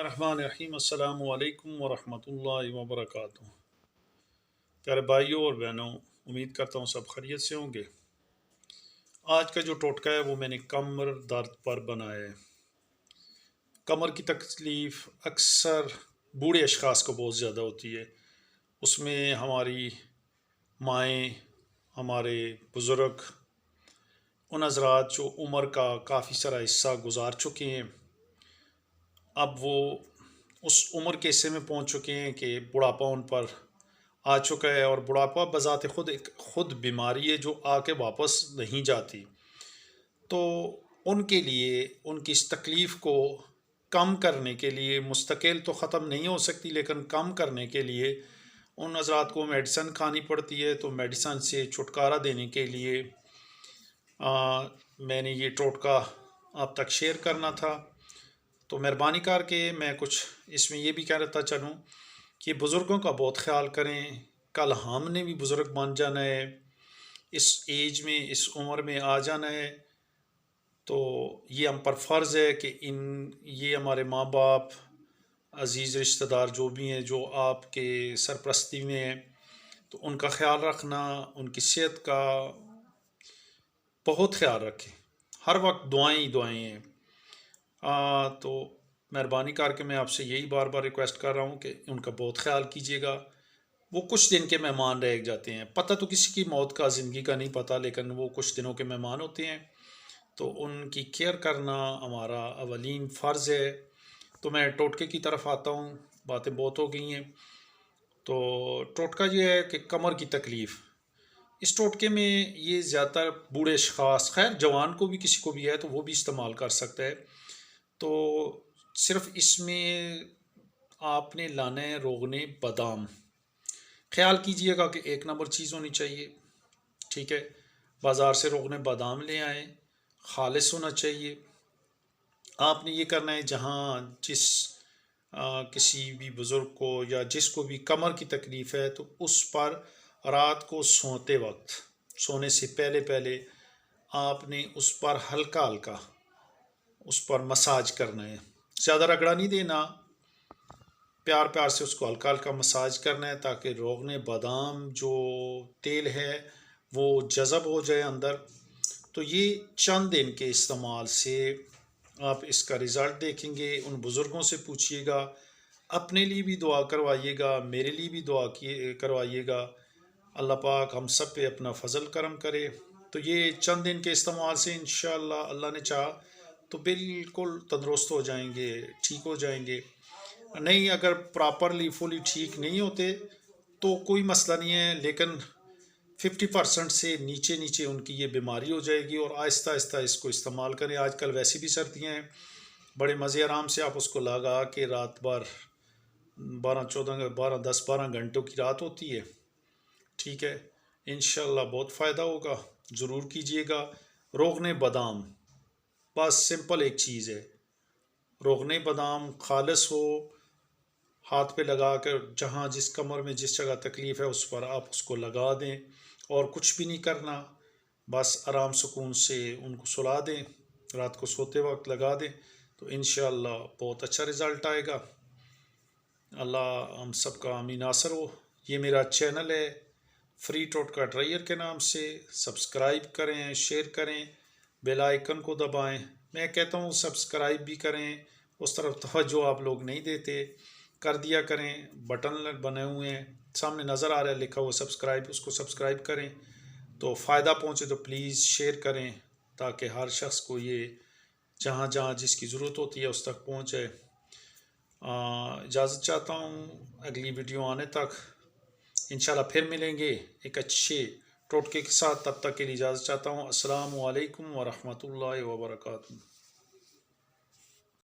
बिस्मिल्लाहिर्रहमानिर्रहीम अस्सलामु अलैकुम वरहमतुल्लाहि वबरकातुहू। प्यारे भाइयों और बहनों, उम्मीद करता हूँ सब खैरियत से होंगे। आज का जो टोटका है वो मैंने कमर दर्द पर बनाया है। कमर की तकलीफ़ अक्सर बूढ़े अशख़ास को बहुत ज़्यादा होती है। उसमें हमारी माएँ, हमारे बुज़ुर्ग, उन हज़रात जो उम्र का काफ़ी सारा हिस्सा गुज़ार चुके हैं, अब वो उस उम्र के हिस्से में पहुंच चुके हैं कि बुढ़ापा उन पर आ चुका है। और बुढ़ापा बज़ाते ख़ुद एक ख़ुद बीमारी है जो आके वापस नहीं जाती। तो उनके लिए उनकी इस तकलीफ़ को कम करने के लिए, मुस्तकिल तो ख़त्म नहीं हो सकती लेकिन कम करने के लिए उन हज़रात को मेडिसिन खानी पड़ती है। तो मेडिसिन से छुटकारा देने के लिए मैंने ये टोटका आप तक शेयर करना था। तो मेहरबानी करके मैं कुछ इसमें ये भी कहता चलूँ कि बुज़ुर्गों का बहुत ख्याल करें। कल हमने भी बुज़ुर्ग बन जाना है, इस एज में, इस उम्र में आ जाना है। तो ये हम पर फ़र्ज़ है कि ये हमारे माँ बाप, अज़ीज़ रिश्तेदार जो भी हैं, जो आपके सरपरस्ती में हैं, तो उनका ख्याल रखना, उनकी सेहत का बहुत ख्याल रखें। हर वक्त दुआएं ही दुआएं हैं। तो मेहरबानी करके मैं आपसे यही बार बार रिक्वेस्ट कर रहा हूँ कि उनका बहुत ख्याल कीजिएगा। वो कुछ दिन के मेहमान रह जाते हैं। पता तो किसी की मौत का, ज़िंदगी का नहीं पता, लेकिन वो कुछ दिनों के मेहमान होते हैं। तो उनकी केयर करना हमारा अवलीन फ़र्ज़ है। तो मैं टोटके की तरफ आता हूँ। बातें बहुत हो गई हैं। तो टोटका ये है कि कमर की तकलीफ़, इस टोटके में ये ज़्यादातर बूढ़े अशख़ास, खैर जवान को भी, किसी को भी है तो वो भी इस्तेमाल कर सकता है। तो सिर्फ़ इसमें आपने लाना है रोगने बादाम। ख्याल कीजिएगा कि एक नंबर चीज़ होनी चाहिए, ठीक है। बाज़ार से रोगने बादाम ले आएँ, खालिस होना चाहिए। आपने ये करना है जहाँ किसी भी बुज़ुर्ग को या जिसको भी कमर की तकलीफ़ है, तो उस पर रात को सोते वक्त, सोने से पहले पहले आपने उस पर हल्का हल्का उस पर मसाज करना है। ज़्यादा रगड़ा नहीं देना, प्यार प्यार से उसको हल्का हल्का मसाज करना है ताकि रोगने बादाम जो तेल है वो जज़ब हो जाए अंदर। तो ये चंद दिन के इस्तेमाल से आप इसका रिज़ल्ट देखेंगे। उन बुज़ुर्गों से पूछिएगा, अपने लिए भी दुआ करवाइएगा, मेरे लिए भी दुआ करवाइएगा। अल्लाह पाक हम सब पे अपना फ़ज़ल करम करे। तो ये चंद दिन के इस्तेमाल से इंशाअल्लाह, अल्लाह ने चाहा तो बिल्कुल तंदुरुस्त हो जाएंगे, ठीक हो जाएंगे। नहीं, अगर प्रॉपरली फुली ठीक नहीं होते तो कोई मसला नहीं है, लेकिन 50% से नीचे नीचे उनकी ये बीमारी हो जाएगी। और आहिस्ता आहिस्ता इसको इस्तेमाल करें। आजकल वैसे भी सर्दियाँ हैं, बड़े मज़े आराम से आप उसको लगा के रात भर 12 घंटों की रात होती है, ठीक है। इंशाअल्लाह बहुत फ़ायदा होगा, ज़रूर कीजिएगा। रोगने बादाम, बस सिंपल एक चीज़ है, रोगने बादाम खालिस हो, हाथ पे लगा कर जहाँ जिस कमर में जिस जगह तकलीफ़ है उस पर आप उसको लगा दें। और कुछ भी नहीं करना, बस आराम सुकून से उनको सुला दें, रात को सोते वक्त लगा दें। तो इंशाअल्लाह बहुत अच्छा रिज़ल्ट आएगा। अल्लाह हम सब का आमीन नासर हो। ये मेरा चैनल है फ्री टोटका ट्रायर के नाम से। सब्सक्राइब करें, शेयर करें, बेल आइकन को दबाएं। मैं कहता हूँ सब्सक्राइब भी करें, उस तरफ तवज्जो आप लोग नहीं देते, कर दिया करें। बटन बने हुए हैं, सामने नज़र आ रहा है लिखा हुआ सब्सक्राइब, उसको सब्सक्राइब करें। तो फ़ायदा पहुँचे तो प्लीज़ शेयर करें ताकि हर शख्स को ये जहाँ जहाँ जिसकी ज़रूरत होती है उस तक पहुँचे। इजाज़त चाहता हूँ, अगली वीडियो आने तक इंशाल्लाह फिर मिलेंगे एक अच्छे टोटके के साथ। तब तक के लिए इजाज़त चाहता हूँ। अस्सलामु अलैकुम व रहमतुल्लाहि व बरकातुहू।